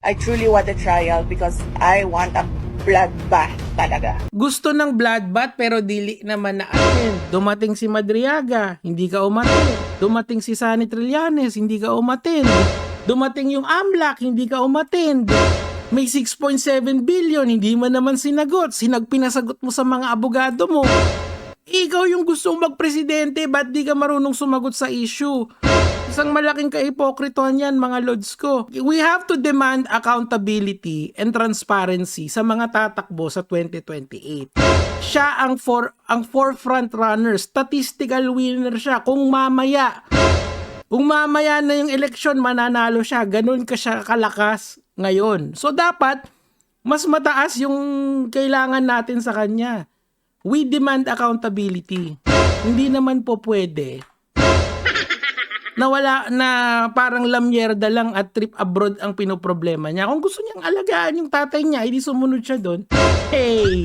I truly want a trial because I want a bloodbath talaga. Gusto ng bloodbath pero dili naman na atin. Dumating si Madriaga, hindi ka umatin. Dumating si Sunny Trillanes, hindi ka umatin. Dumating yung AMLAC, hindi ka umatin. May 6.7 billion, hindi mo naman sinagot. Pinasagot mo sa mga abogado mo. Ikaw yung gustong magpresidente, ba't di ka marunong sumagot sa issue? Isang malaking kaipokritohan yan, mga lods ko. We have to demand accountability and transparency sa mga tatakbo sa 2028. Siya ang forefront runner, statistical winner siya. Kung mamaya na yung eleksyon, mananalo siya. Ganun ka siya kalakas ngayon. So dapat, mas mataas yung kailangan natin sa kanya. We demand accountability. Hindi naman po pwede na wala na parang lamyerda lang at trip abroad ang pinoproblema niya. Kung gusto niyang alagaan yung tatay niya, hindi sumunod siya doon. Hey!